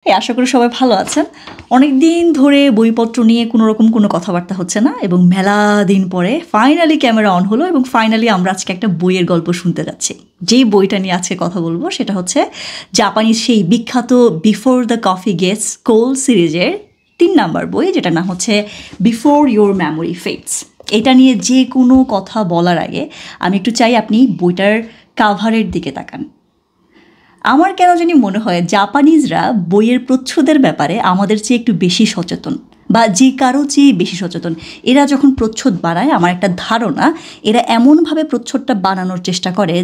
আশা করি সবাই ভালো আছেন। অনেক দিন ধরে বইপত্র নিয়ে কোনো রকম কোনো কথাবার্তা হচ্ছে না এবং মেলা দিন পরে ফাইনালি ক্যামেরা অন হলো এবং ফাইনালি আমরা আজকে একটা বইয়ের গল্প শুনতে যাচ্ছি। যেই বইটা নিয়ে আজকে কথা বলবো সেটা হচ্ছে জাপানিজ সেই বিখ্যাত before the coffee gets cold সিরিজের 3 নাম্বার বই, যেটার নাম হচ্ছে বিফোর ইয়োর মেমোরি ফেডস। এটা নিয়ে যে কোনো কথা বলার আগে আমি একটু চাই আপনি বইটার কাভারের দিকে তাকান। আমার কেন জানি মনে হয় জাপানিজরা বইয়ের প্রচ্ছদের ব্যাপারে আমাদের চেয়ে একটু বেশি সচেতন, বা যে কারো চেয়ে বেশি সচেতন। এরা যখন প্রচ্ছদ বানায়, আমার একটা ধারণা এরা এমনভাবে প্রচ্ছদটা বানানোর চেষ্টা করে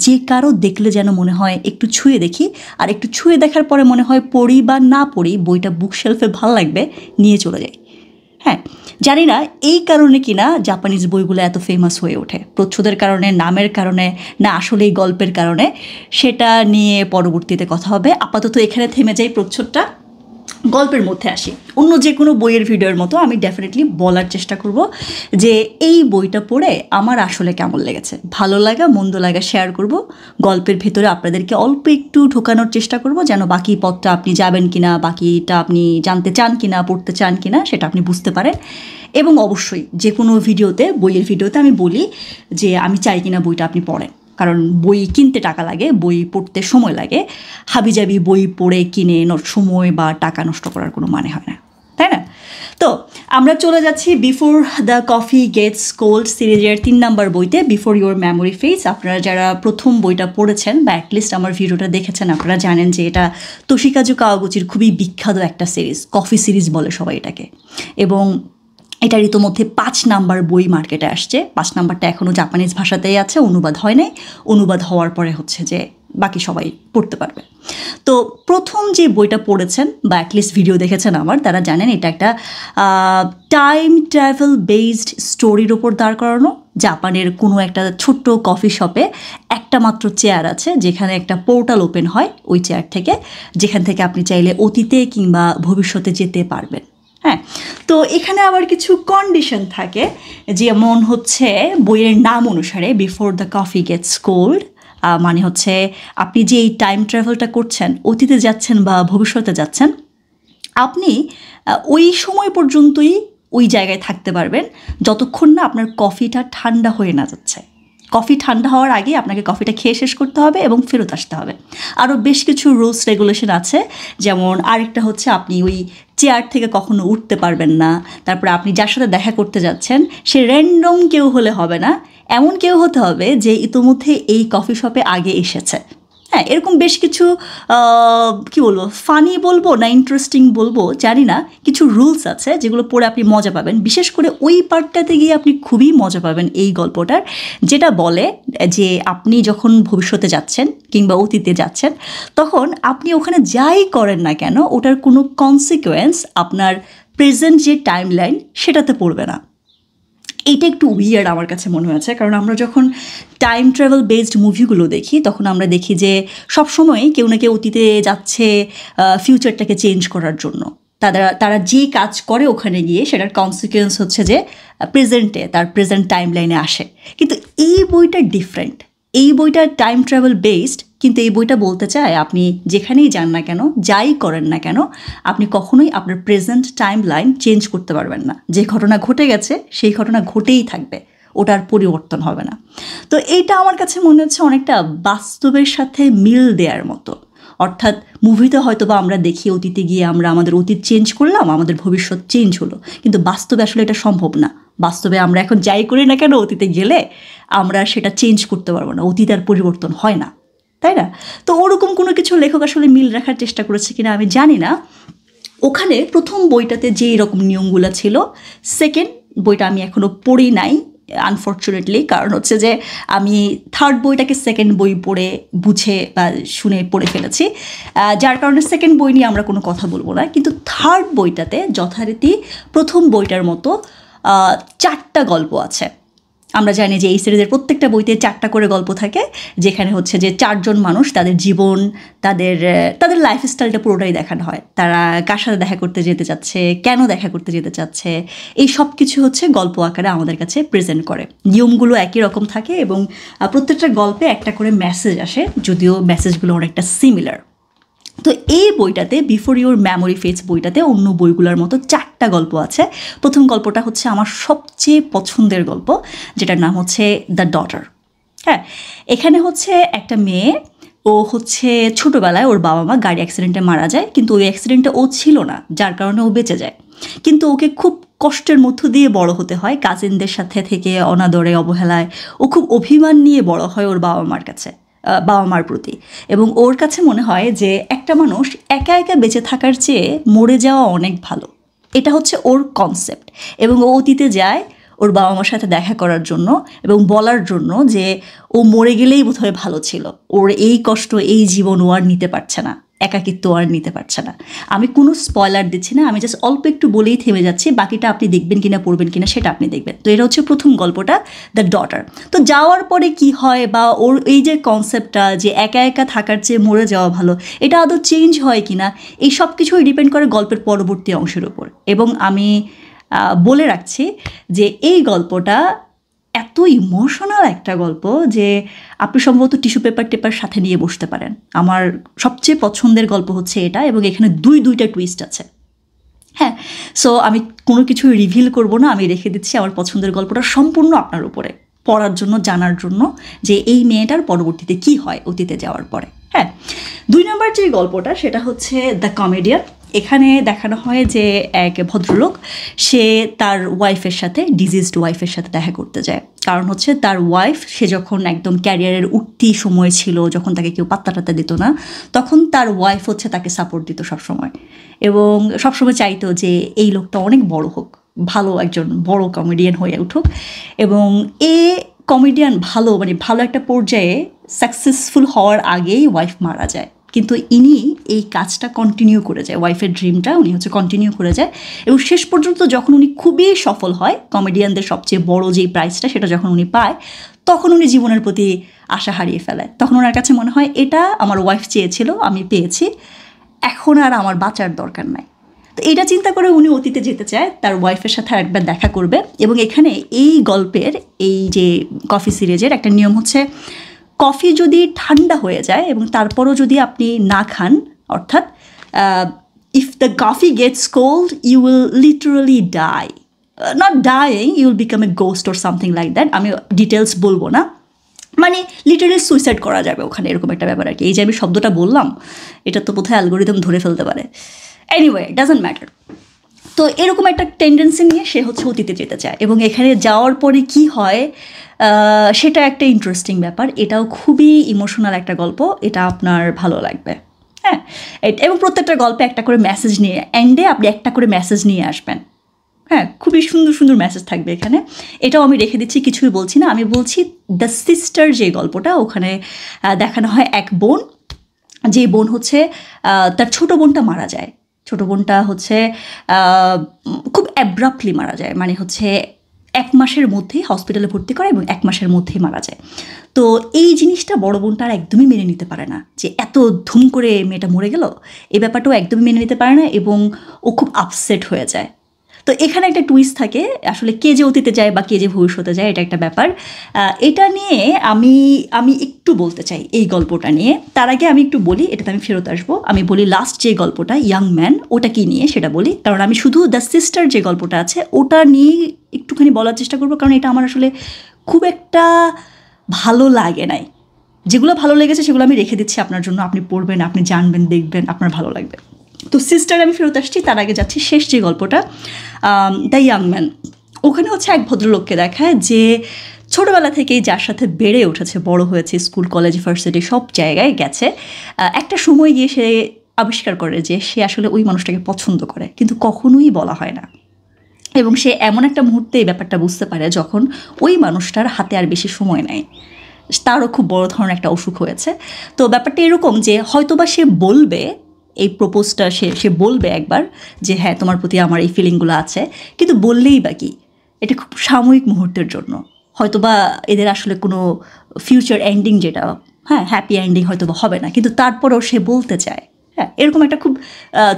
যে কারো দেখলে যেন মনে হয় একটু ছুঁয়ে দেখি, আর একটু ছুঁয়ে দেখার পরে মনে হয় পড়ি বা না পড়ি, বইটা বুকশেলফে ভালো লাগবে নিয়ে চলে যায়। হ্যাঁ, জানি না এই কারণে কিনা জাপানিজ বইগুলো এত ফেমাস হয়ে ওঠে, প্রচ্ছদের কারণে, নামের কারণে, না আসলে এই গল্পের কারণে, সেটা নিয়ে পরবর্তীতে কথা হবে। আপাতত এখানে থেমে যাই প্রচ্ছদটা, গল্পের মধ্যে আসি। অন্য যে কোনো বইয়ের ভিডিওর মতো আমি ডেফিনেটলি বলার চেষ্টা করব যে এই বইটা পড়ে আমার আসলে কেমন লেগেছে। ভালো লাগা মন্দ লাগা শেয়ার করব, গল্পের ভেতরে আপনাদেরকে অল্প একটু ঢোকানোর চেষ্টা করব, যেন বাকি পথটা আপনি যাবেন কিনা, বাকিটা আপনি জানতে চান কিনা, পড়তে চান কিনা সেটা আপনি বুঝতে পারেন। এবং অবশ্যই যে কোনো ভিডিওতে, বইয়ের ভিডিওতে আমি বলি যে আমি চাই কিনা বইটা আপনি পড়েন, কারণ বই কিনতে টাকা লাগে, বই পড়তে সময় লাগে। হাবিজাবি বই পড়ে কিনে সময় বা টাকা নষ্ট করার কোনো মানে হয় না, তাই না? তো আমরা চলে যাচ্ছি before the coffee gets cold সিরিজের 3 নাম্বার বইতে, বিফোর ইয়োর মেমোরি ফেডস। আপনারা যারা প্রথম বইটা পড়েছেন বা অ্যাটলিস্ট আমার ভিডিওটা দেখেছেন, আপনারা জানেন যে এটা তোশিকাজু কাওয়াগুচির খুবই বিখ্যাত একটা সিরিজ, কফি সিরিজ বলে সবাই এটাকে। এবং এটার ইতোমধ্যে 5 নাম্বার বই মার্কেটে আসছে। 5 নাম্বারটা এখনও জাপানিজ ভাষাতেই আছে, অনুবাদ হয় নাই। অনুবাদ হওয়ার পরে হচ্ছে যে বাকি সবাই পড়তে পারবে। তো প্রথম যে বইটা পড়েছেন বা অ্যাটলিস্ট ভিডিও দেখেছেন আমার, তারা জানেন এটা একটা টাইম ট্রাভেল বেসড স্টোরির ওপর দাঁড় করানো। জাপানের কোনো একটা ছোট্ট কফি শপে একটা মাত্র চেয়ার আছে, যেখানে একটা পোর্টাল ওপেন হয় ওই চেয়ার থেকে, যেখান থেকে আপনি চাইলে অতীতে কিংবা ভবিষ্যতে যেতে পারবেন। হ্যাঁ, তো এখানে আবার কিছু কন্ডিশন থাকে, যেমন হচ্ছে বইয়ের নাম অনুসারে before the coffee gets cold, মানে হচ্ছে আপনি যে এই টাইম ট্রাভেলটা করছেন, অতীতে যাচ্ছেন বা ভবিষ্যতে যাচ্ছেন, আপনি ওই সময় পর্যন্তই ওই জায়গায় থাকতে পারবেন যতক্ষণ না আপনার কফিটা ঠান্ডা হয়ে না যাচ্ছে। কফি ঠান্ডা হওয়ার আগে আপনাকে কফিটা খেয়ে শেষ করতে হবে এবং ফেরত আসতে হবে। আরও বেশ কিছু রুলস রেগুলেশন আছে, যেমন আরেকটা হচ্ছে আপনি ওই চেয়ার থেকে কখনো উঠতে পারবেন না। তারপরে আপনি যার সাথে দেখা করতে যাচ্ছেন সে র্যান্ডম কেউ হলে হবে না, এমন কেউ হতে হবে যে ইতোমধ্যে এই কফি শপে আগে এসেছে। হ্যাঁ, এরকম বেশ কিছু কী বলবো, ফানি বলবো না ইন্টারেস্টিং বলবো জানি না, কিছু রুলস আছে যেগুলো পড়ে আপনি মজা পাবেন। বিশেষ করে ওই পার্টটাতে গিয়ে আপনি খুবই মজা পাবেন এই গল্পটার, যেটা বলে যে আপনি যখন ভবিষ্যতে যাচ্ছেন কিংবা অতীতে যাচ্ছেন, তখন আপনি ওখানে যাই করেন না কেন ওটার কোনো কনসিকুয়েন্স আপনার প্রেজেন্ট যে টাইম লাইন সেটাতে পড়বে না। এইটা একটু উইয়ার্ড আমার কাছে মনে হয়েছে, কারণ আমরা যখন টাইম ট্রাভেল বেসড মুভিগুলো দেখি তখন আমরা দেখি যে সবসময় কেউ না কেউ অতীতে যাচ্ছে ফিউচারটাকে চেঞ্জ করার জন্য। তারা যে কাজ করে ওখানে গিয়ে সেটার কনসিকুয়েন্স হচ্ছে যে প্রেজেন্টে, তার প্রেজেন্ট টাইম লাইনে আসে। কিন্তু এই বইটা ডিফারেন্ট, এই বইটা টাইম ট্রাভেল বেসড, কিন্তু এই বইটা বলতে চায় আপনি যেখানেই যান না কেন, যাই করেন না কেন, আপনি কখনোই আপনার প্রেজেন্ট টাইম লাইন চেঞ্জ করতে পারবেন না। যে ঘটনা ঘটে গেছে সেই ঘটনা ঘটেই থাকবে, ওটার পরিবর্তন হবে না। তো এইটা আমার কাছে মনে হচ্ছে অনেকটা বাস্তবের সাথে মিল দেওয়ার মতো। অর্থাৎ মুভিতে হয়তো বা আমরা দেখি অতীতে গিয়ে আমরা আমাদের অতীত চেঞ্জ করলাম, আমাদের ভবিষ্যৎ চেঞ্জ হলো, কিন্তু বাস্তবে আসলে এটা সম্ভব না। বাস্তবে আমরা এখন যাই করি না কেন অতীতে গেলে আমরা সেটা চেঞ্জ করতে পারবো না, অতীত আর পরিবর্তন হয় না, তাই না? তো ওরকম কোনো কিছু লেখক আসলে মিল রাখার চেষ্টা করেছে কিনা আমি জানি না। ওখানে প্রথম বইটাতে যেই রকম নিয়মগুলো ছিল, সেকেন্ড বইটা আমি এখনও পড়ি নাই আনফর্চুনেটলি, কারণ হচ্ছে যে আমি থার্ড বইটাকে সেকেন্ড বই পড়ে বুঝে বা শুনে পড়ে ফেলেছি, যার কারণে সেকেন্ড বই নিয়ে আমরা কোনো কথা বলবো না। কিন্তু থার্ড বইটাতে যথারীতি প্রথম বইটার মতো 4টা গল্প আছে। আমরা জানি যে এই সিরিজের প্রত্যেকটা বইতে 4টা করে গল্প থাকে, যেখানে হচ্ছে যে 4জন মানুষ তাদের জীবন, তাদের লাইফস্টাইলটা পুরোটাই দেখানো হয়। তারা কার সাথে দেখা করতে যেতে চাচ্ছে, কেন দেখা করতে যেতে চাচ্ছে, এই সব কিছু হচ্ছে গল্প আকারে আমাদের কাছে প্রেজেন্ট করে। নিয়মগুলো একই রকম থাকে এবং প্রত্যেকটা গল্পে একটা করে মেসেজ আসে, যদিও মেসেজগুলো অনেকটা সিমিলার। তো এই বইটাতে বিফোর ইউর মেমোরি ফেডস বইটাতে অন্য বইগুলোর মতো 4টা গল্প আছে। প্রথম গল্পটা হচ্ছে আমার সবচেয়ে পছন্দের গল্প, যেটার নাম হচ্ছে দ্য ডটার। হ্যাঁ, এখানে হচ্ছে একটা মেয়ে, ও হচ্ছে ছোটোবেলায় ওর বাবা মা গাড়ি অ্যাক্সিডেন্টে মারা যায়, কিন্তু ওই অ্যাক্সিডেন্টে ও ছিল না, যার কারণে ও বেঁচে যায়। কিন্তু ওকে খুব কষ্টের মধ্য দিয়ে বড় হতে হয়, কাজিনদের সাথে থেকে অনাদরে অবহেলায় ও খুব অভিমান নিয়ে বড় হয় ওর বাবা মার কাছে, বাবা মার প্রতি। এবং ওর কাছে মনে হয় যে একটা মানুষ একা একা বেঁচে থাকার চেয়ে মরে যাওয়া অনেক ভালো। এটা হচ্ছে ওর কনসেপ্ট। এবং ও অতীতে যায় ওর বাবা মার সাথে দেখা করার জন্য এবং বলার জন্য যে ও মরে গেলেই বোধহয় ভালো ছিল, ওর এই কষ্ট এই জীবন ও আর নিতে পারছে না, একাকিত্ব আর নিতে পারছে না। আমি কোনো স্পয়লার দিচ্ছি না, আমি জাস্ট অল্প একটু বলেই থেমে যাচ্ছি, বাকিটা আপনি দেখবেন কিনা পড়বেন কিনা সেটা আপনি দেখবেন। তো এটা হচ্ছে প্রথম গল্পটা, দ্য ডটার। তো যাওয়ার পরে কি হয়, বা ওর এই যে কনসেপ্টটা যে একা একা থাকার চেয়ে মরে যাওয়া ভালো, এটা আদৌ চেঞ্জ হয় কিনা, এই সব কিছুই ডিপেন্ড করে গল্পের পরবর্তী অংশের উপর। এবং আমি বলে রাখছি যে এই গল্পটা এত ইমোশনাল একটা গল্প যে আপনি সম্ভবত টিস্যু পেপার সাথে নিয়ে বসতে পারেন। আমার সবচেয়ে পছন্দের গল্প হচ্ছে এটা, এবং এখানে দুইটা টুইস্ট আছে। হ্যাঁ, সো আমি কোনো কিছু রিভিল করব না, আমি রেখে দিচ্ছি আমার পছন্দের গল্পটা সম্পূর্ণ আপনার উপরে, পড়ার জন্য, জানার জন্য যে এই মেয়েটার পরবর্তীতে কি হয় অতীতে যাওয়ার পরে। হ্যাঁ, 2 নম্বর যে গল্পটা সেটা হচ্ছে দ্য কমেডিয়ান। এখানে দেখানো হয় যে এক ভদ্রলোক, সে তার ওয়াইফের সাথে, ডিজিজড ওয়াইফের সাথে দেখা করতে যায়। কারণ হচ্ছে তার ওয়াইফ, সে যখন একদম ক্যারিয়ারের উঠতি সময় ছিল, যখন তাকে কেউ পাত্তা টাত্তা দিত না, তখন তার ওয়াইফ হচ্ছে তাকে সাপোর্ট দিত সবসময়, এবং সবসময় চাইতো যে এই লোকটা অনেক বড় হোক, ভালো একজন বড় কমেডিয়ান হয়ে উঠুক। এবং এ কমেডিয়ান ভালো, মানে ভালো একটা পর্যায়ে সাকসেসফুল হওয়ার আগেই ওয়াইফ মারা যায়, কিন্তু ইনি এই কাজটা কন্টিনিউ করে যায়, ওয়াইফের ড্রিমটা উনি হচ্ছে কন্টিনিউ করে যায়। এবং শেষ পর্যন্ত যখন উনি খুবই সফল হয়, কমেডিয়ানদের সবচেয়ে বড় যেই প্রাইজটা সেটা যখন উনি পায়, তখন উনি জীবনের প্রতি আশা হারিয়ে ফেলে। তখন ওনার কাছে মনে হয় এটা আমার ওয়াইফ চেয়েছিল, আমি পেয়েছি, এখন আর আমার বাঁচার দরকার নাই। তো এটা চিন্তা করে উনি অতীতে যেতে চায়, তার ওয়াইফের সাথে একবার দেখা করবে। এবং এখানে এই গল্পের এই যে কফি সিরিজের একটা নিয়ম হচ্ছে, কফি যদি ঠান্ডা হয়ে যায় এবং তারপরও যদি আপনি না খান, অর্থাৎ if the coffee gets cold you will literally die, not dying, you will become a ghost or something like that. আমি ডিটেলস বলবো না, মানে লিটারালি সুইসাইড করা যাবে ওখানে, এরকম একটা ব্যাপার আর কি। এই যে আমি শব্দটা বললাম, এটা তো বোধহয় অ্যালগোরিদম ধরে ফেলতে পারে। Anyway, doesn't matter. তো এরকম একটা টেন্ডেন্সি নিয়ে সে হচ্ছে অতীতে যেতে চায়, এবং এখানে যাওয়ার পরে কি হয় সেটা একটা ইন্টারেস্টিং ব্যাপার। এটাও খুবই ইমোশনাল একটা গল্প, এটা আপনার ভালো লাগবে। হ্যাঁ, এবং প্রত্যেকটা গল্পে একটা করে মেসেজ নিয়ে, এন্ডে আপনি একটা করে মেসেজ নিয়ে আসবেন। হ্যাঁ, খুবই সুন্দর সুন্দর মেসেজ থাকবে এখানে। এটাও আমি রেখে দিচ্ছি, কিছুই বলছি না। আমি বলছি দ্য সিস্টার যে গল্পটা, ওখানে দেখানো হয় এক বোন, যে বোন হচ্ছে তার ছোটো বোনটা মারা যায়। ছোটো বোনটা হচ্ছে খুব অ্যাব্রাপ্টলি মারা যায়, মানে হচ্ছে 1 মাসের মধ্যেই হসপিটালে ভর্তি করে এবং 1 মাসের মধ্যেই মারা যায়। তো এই জিনিসটা বড় বোনটা আর একদমই মেনে নিতে পারে না, যে এত ধুম করে মেয়েটা মরে গেল, এই ব্যাপারটাও একদমই মেনে নিতে পারে না, এবং ও খুব আপসেট হয়ে যায়। তো এখানে একটা টুইস্ট থাকে, আসলে কে যে অতীতে যায় বা কে যে ভবিষ্যতে যায়, এটা একটা ব্যাপার। এটা নিয়ে আমি একটু বলতে চাই, এই গল্পটা নিয়ে। তার আগে আমি একটু বলি, এটাতে আমি ফেরত আসবো। আমি বলি লাস্ট যে গল্পটা ইয়াং ম্যান, ওটা কি নিয়ে সেটা বলি, কারণ আমি শুধু দ্য সিস্টার যে গল্পটা আছে ওটা নিয়ে একটুখানি বলার চেষ্টা করবো, কারণ এটা আমার আসলে খুব একটা ভালো লাগে নাই। যেগুলো ভালো লেগেছে সেগুলো আমি রেখে দিচ্ছি আপনার জন্য, আপনি পড়বেন, আপনি জানবেন, দেখবেন, আপনার ভালো লাগবে। তো সিস্টার আমি ফেরত আসছি, তার আগে যাচ্ছি শেষ যে গল্পটা, দ্য ইয়াং ম্যান। ওখানে হচ্ছে এক ভদ্রলোককে দেখায় যে ছোটোবেলা থেকেই যার সাথে বেড়ে উঠেছে, বড় হয়েছে, স্কুল কলেজ ইউনিভার্সিটি সব জায়গায় গেছে। একটা সময় গিয়ে সে আবিষ্কার করে যে সে আসলে ওই মানুষটাকে পছন্দ করে, কিন্তু কখনোই বলা হয় না। এবং সে এমন একটা মুহূর্তে এই ব্যাপারটা বুঝতে পারে যখন ওই মানুষটার হাতে আর বেশি সময় নেই, তারও খুব বড় ধরনের একটা অসুখ হয়েছে। তো ব্যাপারটা এরকম যে হয়তোবা সে বলবে, এই প্রপোজটা সে বলবে একবার যে হ্যাঁ তোমার প্রতি আমার এই ফিলিংগুলো আছে, কিন্তু বললেই বা কি, এটা খুব সাময়িক মুহূর্তের জন্য, হয়তোবা এদের আসলে কোনো ফিউচার এন্ডিং, যেটা হ্যাঁ হ্যাপি এন্ডিং হয়তোবা হবে না, কিন্তু তারপরেও সে বলতে চায়। হ্যাঁ, এরকম একটা খুব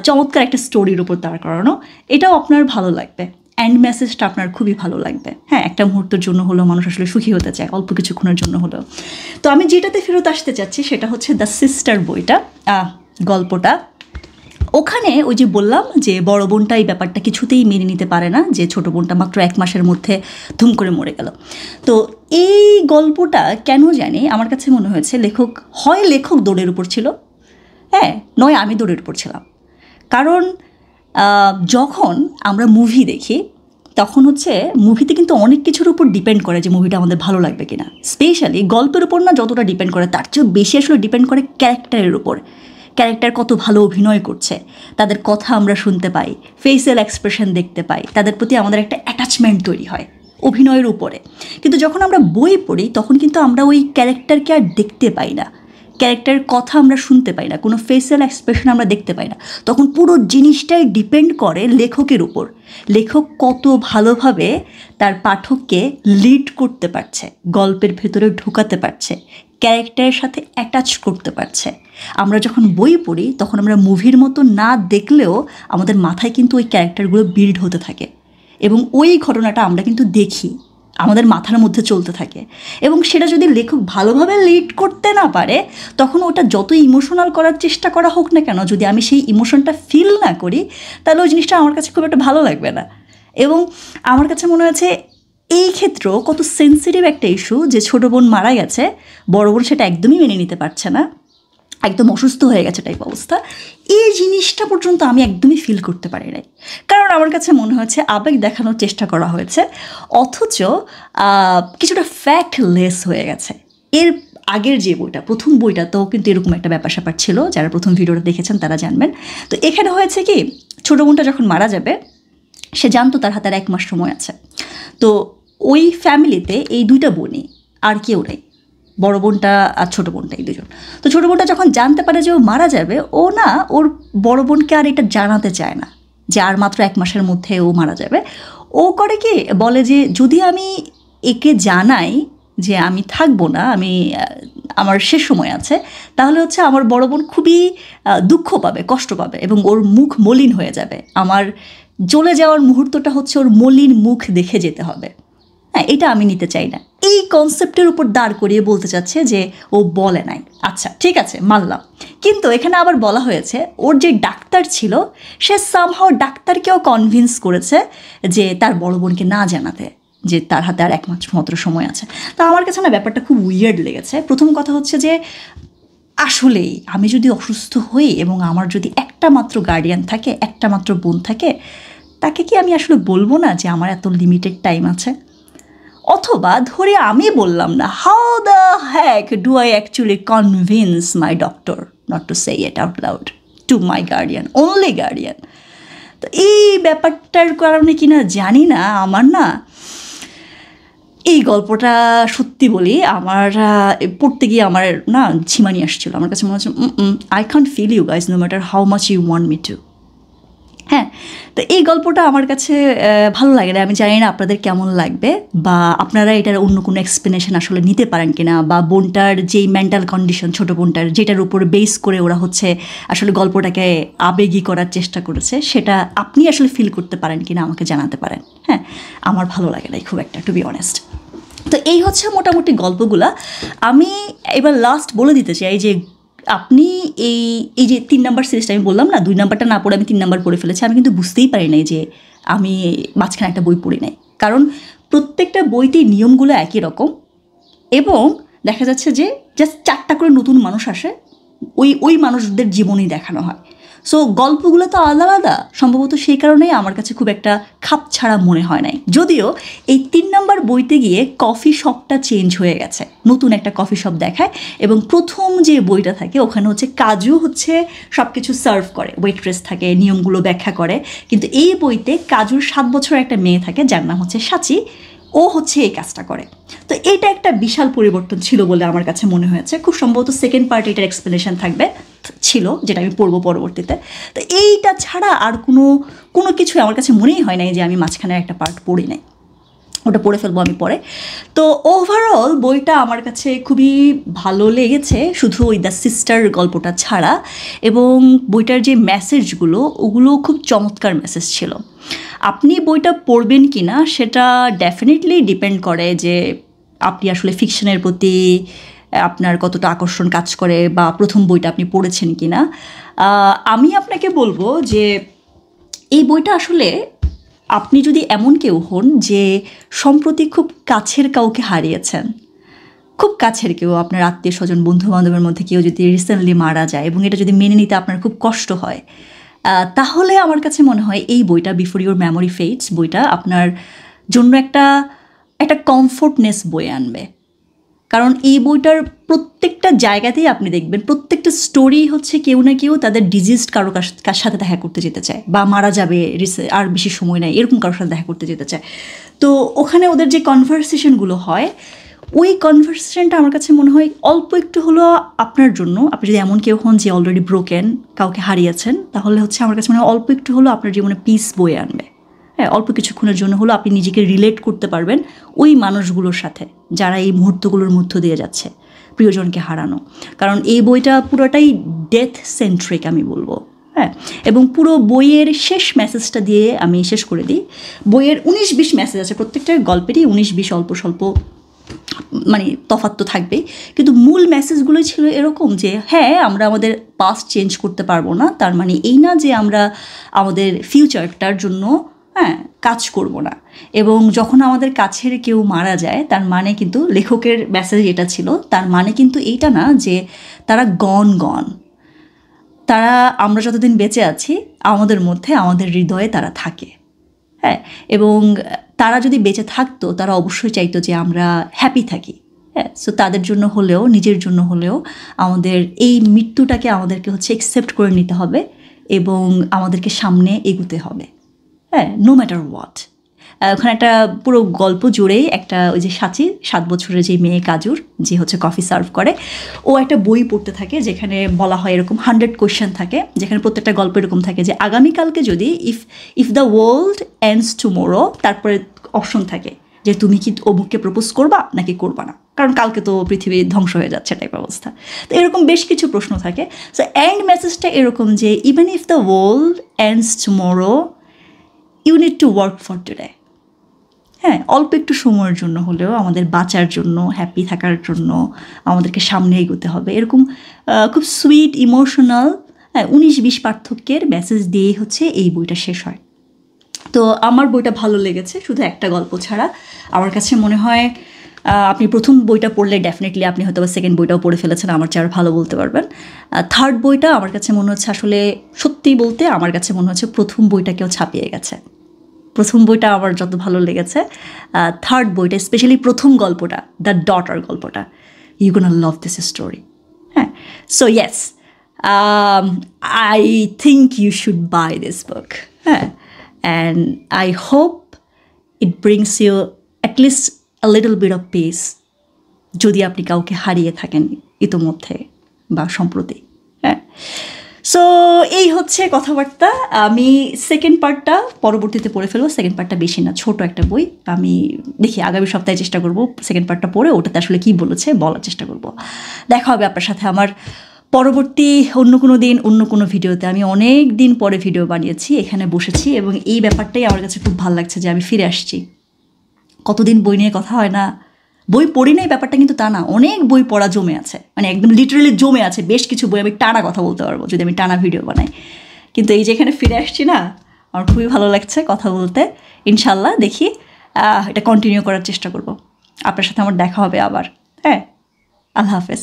চমৎকার একটা স্টোরির উপর দাঁড় করানো, এটাও আপনার ভালো লাগবে। অ্যান্ড মেসেজটা আপনার খুবই ভালো লাগবে। হ্যাঁ, একটা মুহূর্তের জন্য হলেও মানুষ আসলে সুখী হতে চায়, অল্প কিছুক্ষণের জন্য হলেও। তো আমি যেটাতে ফেরত আসতে চাচ্ছি সেটা হচ্ছে দ্য সিস্টার বইটা, গল্পটা। ওখানে ওই যে বললাম যে বড় বোনটা এই ব্যাপারটা কিছুতেই মেনে নিতে পারে না যে ছোটো বোনটা মাত্র 1 মাসের মধ্যে ধুম করে মরে গেল। তো এই গল্পটা কেন জানি আমার কাছে মনে হয়েছে লেখক দৌড়ের উপর ছিল, হ্যাঁ, নয় আমি দৌড়ের উপর ছিলাম। কারণ যখন আমরা মুভি দেখি তখন হচ্ছে মুভিতে কিন্তু অনেক কিছুর উপর ডিপেন্ড করে যে মুভিটা আমাদের ভালো লাগবে কিনা। স্পেশালি গল্পের উপর না যতটা ডিপেন্ড করে তার চেয়েও বেশি আসলে ডিপেন্ড করে ক্যারেক্টারের উপর। ক্যারেক্টার কত ভালো অভিনয় করছে, তাদের কথা আমরা শুনতে পাই, ফেসিয়াল এক্সপ্রেশন দেখতে পাই, তাদের প্রতি আমাদের একটা অ্যাটাচমেন্ট তৈরি হয় অভিনয়ের উপরে। কিন্তু যখন আমরা বই পড়ি তখন কিন্তু আমরা ওই ক্যারেক্টারকে আর দেখতে পাই না, ক্যারেক্টারের কথা আমরা শুনতে পাই না, কোনো ফেসিয়াল এক্সপ্রেশন আমরা দেখতে পাই না। তখন পুরো জিনিসটাই ডিপেন্ড করে লেখকের উপর। লেখক কত ভালোভাবে তার পাঠককে লিড করতে পারছে, গল্পের ভেতরে ঢুকাতে পারছে, ক্যারেক্টারের সাথে অ্যাটাচ করতে পারছে। আমরা যখন বই পড়ি তখন আমরা মুভির মতো না দেখলেও আমাদের মাথায় কিন্তু ওই ক্যারেক্টারগুলো বিল্ড হতে থাকে এবং ওই ঘটনাটা আমরা কিন্তু দেখি, আমাদের মাথার মধ্যে চলতে থাকে। এবং সেটা যদি লেখক ভালোভাবে লিড করতে না পারে তখন ওটা যত ইমোশনাল করার চেষ্টা করা হোক না কেন, যদি আমি সেই ইমোশনটা ফিল না করি তাহলে ওই জিনিসটা আমার কাছে খুব একটা ভালো লাগবে না। এবং আমার কাছে মনে হয়েছে এই ক্ষেত্রেও কত সেন্সিটিভ একটা ইস্যু যে ছোটো বোন মারা গেছে, বড় বোন সেটা একদমই মেনে নিতে পারছে না, একদম অসুস্থ হয়ে গেছে টাইপ অবস্থা। এই জিনিসটা পর্যন্ত আমি একদমই ফিল করতে পারি নাই, কারণ আমার কাছে মনে হচ্ছে আবেগ দেখানোর চেষ্টা করা হয়েছে অথচ কিছুটা ফ্যাক্টলেস হয়ে গেছে। এর আগের যে বইটা, প্রথম বইটাতেও কিন্তু এরকম একটা ব্যাপার স্যাপার ছিল, যারা প্রথম ভিডিওটা দেখেছেন তারা জানবেন। তো এখানে হয়েছে কি, ছোটো বোনটা যখন মারা যাবে সে জানতো তার হাতে 1 মাস সময় আছে। তো ওই ফ্যামিলিতে এই 2টা বোনই, আর কেউ নেই, বড় বোনটা আর ছোটো বোনটা, এই 2জন। তো ছোটো বোনটা যখন জানতে পারে যে ও মারা যাবে, ও না ওর বড় বোনকে আর এটা জানাতে চায় না যে আর মাত্র 1 মাসের মধ্যে ও মারা যাবে। ও করে কি, বলে যে যদি আমি একে জানাই যে আমি থাকবো না, আমার শেষ সময় আছে, তাহলে হচ্ছে আমার বড় বোন খুবই দুঃখ পাবে, কষ্ট পাবে এবং ওর মুখ মলিন হয়ে যাবে। আমার চলে যাওয়ার মুহূর্তটা হচ্ছে ওর মলিন মুখ দেখে যেতে হবে। হ্যাঁ, এটা আমি নিতে চাই না। এই কনসেপ্টের উপর দাঁড় করিয়ে বলতে চাচ্ছে যে ও বলে নাই। আচ্ছা ঠিক আছে, মানলাম। কিন্তু এখানে আবার বলা হয়েছে ওর যে ডাক্তার ছিল সে সামহাও ডাক্তারকেও কনভিন্স করেছে যে তার বড় বোনকে না জানাতে, যে তার হাতে আর 1 মাস মাত্র সময় আছে। তো আমার কাছে না ব্যাপারটা খুব উইয়ার্ড লেগেছে। প্রথম কথা হচ্ছে যে আসলেই আমি যদি অসুস্থ হই এবং আমার যদি একটা মাত্র গার্ডিয়ান থাকে, একটা মাত্র বোন থাকে, তাকে কি আমি আসলে বলবো না যে আমার এত লিমিটেড টাইম আছে? অথবা ধরে আমি বললাম না, how the heck do I actually convince my doctor not to say it out loud to my guardian, only guardian? তো এই ব্যাপারটার কারণে কিনা জানি না আমার না এই গল্পটা সত্যি বলি আমার পড়তে গিয়ে আমার না ঝিমানি আসছিল। আমার কাছে মনে হচ্ছে I can't feel you guys no matter how much you want me to. হ্যাঁ, তো এই গল্পটা আমার কাছে ভালো লাগে না। আমি জানি না আপনাদের কেমন লাগবে, বা আপনারা এটার অন্য কোনো এক্সপ্লেনেশন আসলে নিতে পারেন কিনা, বা বোনটার যেই মেন্টাল কন্ডিশন ছোটো বোনটার, যেটার উপর বেস করে ওরা হচ্ছে আসলে গল্পটাকে আবেগী করার চেষ্টা করেছে, সেটা আপনি আসলে ফিল করতে পারেন কিনা আমাকে জানাতে পারেন। হ্যাঁ, আমার ভালো লাগে না খুব একটা, টু বি অনেস্ট। তো এই হচ্ছে মোটামুটি গল্পগুলা। আমি এবার লাস্ট বলে দিতে চাই যে আপনি এই যে 3 নাম্বার সিরিজটা আমি বললাম না, 2 নাম্বারটা না পড়ে আমি 3 নাম্বার পড়ে ফেলেছি। আমি কিন্তু বুঝতেই পারি নাই যে আমি মাঝখানে একটা বই পড়ি নাই, কারণ প্রত্যেকটা বইতেই নিয়মগুলো একই রকম এবং দেখা যাচ্ছে যে জাস্ট 4টা করে নতুন মানুষ আসে, ওই মানুষদের জীবনই দেখানো হয়। সো গল্পগুলো তো আলাদা আলাদা, সম্ভবত সেই কারণেই আমার কাছে খুব একটা খাপ ছাড়া মনে হয় নাই। যদিও এই 3 নাম্বার বইতে গিয়ে কফি শপটা চেঞ্জ হয়ে গেছে, নতুন একটা কফি শপ দেখায় এবং প্রথম যে বইটা থাকে ওখানে হচ্ছে কাজু হচ্ছে সব কিছু সার্ভ করে, ওয়েট্রেস থাকে, নিয়মগুলো ব্যাখ্যা করে। কিন্তু এই বইতে কাজুর 7 বছরের একটা মেয়ে থাকে যার নাম হচ্ছে সাচি, ও হচ্ছে এই কাজটা করে। তো এটা একটা বিশাল পরিবর্তন ছিল বলে আমার কাছে মনে হয়েছে। খুব সম্ভবত সেকেন্ড পার্ট এটার এক্সপ্লেনেশন ছিল, যেটা আমি পড়বো পরবর্তীতে। তো এইটা ছাড়া আর কোনো কিছু আমার কাছে মনেই হয় নাই যে আমি মাঝখানে একটা পার্ট পড়ি নাই, ওটা পড়ে ফেলবো আমি পরে। তো ওভারঅল বইটা আমার কাছে খুবই ভালো লেগেছে, শুধু ওই দ্য সিস্টার গল্পটা ছাড়া। এবং বইটার যে মেসেজগুলো ওগুলো খুব চমৎকার মেসেজ ছিল। আপনি বইটা পড়বেন কি না সেটা ডেফিনেটলি ডিপেন্ড করে যে আপনি আসলে ফিকশনের প্রতি আপনার কতটা আকর্ষণ কাজ করে বা প্রথম বইটা আপনি পড়েছেন কি না। আমি আপনাকে বলবো যে এই বইটা আসলে আপনি যদি এমন কেউ হন যে সম্প্রতি খুব কাছের কাউকে হারিয়েছেন, খুব কাছের কেউ, আপনার আত্মীয় স্বজন বন্ধু বান্ধবের মধ্যে কেউ যদি রিসেন্টলি মারা যায় এবং এটা যদি মেনে নিতে আপনার খুব কষ্ট হয়, তাহলে আমার কাছে মনে হয় এই বইটা বিফোর ইউর মেমোরি ফেডস বইটা আপনার জন্য একটা কমফোর্টনেস বয়ে আনবে। কারণ এই বইটার প্রত্যেকটা জায়গাতেই আপনি দেখবেন প্রত্যেকটা স্টোরি হচ্ছে কেউ না কেউ তাদের ডিজিজড কারো কার সাথে দেখা করতে যেতে চায় বা মারা যাবে আর বেশি সময় নেই এরকম কারোর সাথে দেখা করতে যেতে চায়। তো ওখানে ওদের যে কনভারসেশনগুলো হয়, ওই কনভারসেশনটা আমার কাছে মনে হয় অল্প একটু হলো আপনার জন্য, আপনি যদি এমন কেউ হন যে অলরেডি ব্রোকেন, কাউকে হারিয়েছেন, তাহলে হচ্ছে আমার কাছে মনে হয় অল্প একটু হলো আপনার জীবনে পিস বয়ে আনবে। হ্যাঁ, অল্প কিছুক্ষণের জন্য হলো আপনি নিজেকে রিলেট করতে পারবেন ওই মানুষগুলোর সাথে যারা এই মুহূর্তগুলোর মধ্য দিয়ে যাচ্ছে প্রিয়জনকে হারানো। কারণ এই বইটা পুরোটাই ডেথ সেন্ট্রিক আমি বলবো। হ্যাঁ, এবং পুরো বইয়ের শেষ মেসেজটা দিয়ে আমি শেষ করে দিই। বইয়ের 19-20 মেসেজ আছে, প্রত্যেকটা গল্পেরই 19-20 অল্প স্বল্প মানে তফাৎ তো থাকবেই, কিন্তু মূল মেসেজগুলোই ছিল এরকম যে হ্যাঁ, আমরা আমাদের পাস্ট চেঞ্জ করতে পারবো না, তার মানে এই না যে আমরা আমাদের ফিউচারটার জন্য কাজ করব না। এবং যখন আমাদের কাছের কেউ মারা যায়, তার মানে কিন্তু লেখকের মেসেজ এটা ছিল, তার মানে কিন্তু এইটা না যে তারা গন, তারা আমরা যতদিন বেঁচে আছি আমাদের মধ্যে, আমাদের হৃদয়ে তারা থাকে। হ্যাঁ, এবং তারা যদি বেঁচে থাকতো তারা অবশ্যই চাইতো যে আমরা হ্যাপি থাকি। হ্যাঁ, সো তাদের জন্য হলেও নিজের জন্য হলেও আমাদের এই মৃত্যুটাকে আমাদেরকে হচ্ছে অ্যাকসেপ্ট করে নিতে হবে এবং আমাদেরকে সামনে এগুতে হবে। হ্যাঁ, নো ম্যাটার হোয়াট। ওখানে একটা পুরো গল্প জুড়েই একটা ওই যে 7 বছরের যে মেয়ে কাজুর, যে হচ্ছে কফি সার্ভ করে, ও একটা বই পড়তে থাকে যেখানে বলা হয় এরকম 100 কোয়েশ্চেন থাকে, যেখানে প্রত্যেকটা গল্প এরকম থাকে যে আগামীকালকে যদি if the world ends tomorrow, তারপরে অপশন থাকে যে তুমি কি অমুককে প্রপোজ করবা নাকি করবা না, কারণ কালকে তো পৃথিবী ধ্বংস হয়ে যাচ্ছে টাইপ অবস্থা। তো এরকম বেশ কিছু প্রশ্ন থাকে। সো এন্ড মেসেজটা এরকম যে even if the world ends tomorrow, you need to work for today. হ্যাঁ, অল্প একটু সময়ের জন্য হলেও আমাদের বাঁচার জন্য, হ্যাপি থাকার জন্য আমাদেরকে সামনে এগোতে হবে। এরকম খুব সুইট ইমোশনাল 19-20 পার্থক্যের মেসেজ দিয়েই হচ্ছে এই বইটা শেষ হয়। তো আমার বইটা ভালো লেগেছে শুধু একটা গল্প ছাড়া। আমার কাছে মনে হয় আপনি প্রথম বইটা পড়লে ডেফিনেটলি আপনি হয়তো বা সেকেন্ড বইটাও পড়ে ফেলেছেন, আমার চেয়ে আর ভালো বলতে পারবেন। থার্ড বইটা আমার কাছে মনে হচ্ছে, আসলে সত্যি বলতে আমার কাছে মনে হচ্ছে প্রথম বইটাকেও ছাপিয়ে গেছে। প্রথম বইটা আমার যত ভালো লেগেছে, থার্ড বইটা স্পেশালি প্রথম গল্পটা, দ্য ডটার গল্পটা, you gonna love this story. হ্যাঁ, so yes, I think you should buy this book. হ্যাঁ, and I hope it brings you at least a little bit of peace, যদি আপনি কাউকে হারিয়ে থাকেন ইতোমধ্যে বা সম্প্রতি। হ্যাঁ, সো এই হচ্ছে কথাবার্তা। আমি সেকেন্ড পার্টটা পরবর্তীতে পড়ে ফেলবো। সেকেন্ড পার্টটা বেশি না, ছোট একটা বই। আমি দেখি আগামী সপ্তাহে চেষ্টা করব সেকেন্ড পার্টটা পড়ে ওটাতে আসলে কী বলেছে বলার চেষ্টা করব। দেখা হবে আপনার সাথে আমার পরবর্তী অন্য কোনো দিন অন্য কোনো ভিডিওতে। আমি অনেক দিন পরে ভিডিও বানিয়েছি, এখানে বসেছি, এবং এই ব্যাপারটাই আমার কাছে খুব ভালো লাগছে যে আমি ফিরে আসছি। কতদিন বই নিয়ে কথা হয় না, বই পড়ি নাই ব্যাপারটা কিন্তু তা না, অনেক বই পড়া জমে আছে, মানে একদম লিটারেলি জমে আছে বেশ কিছু বই। আমি টানা কথা বলতে পারবো যদি আমি টানা ভিডিও বানাই। কিন্তু এই যে এখানে ফিরে আসছি না, আমার খুবই ভালো লাগছে কথা বলতে। ইনশাল্লাহ দেখি এটা কন্টিনিউ করার চেষ্টা করব। আপনার সাথে আমার দেখা হবে আবার। হ্যাঁ, আল্লাহ হাফেজ।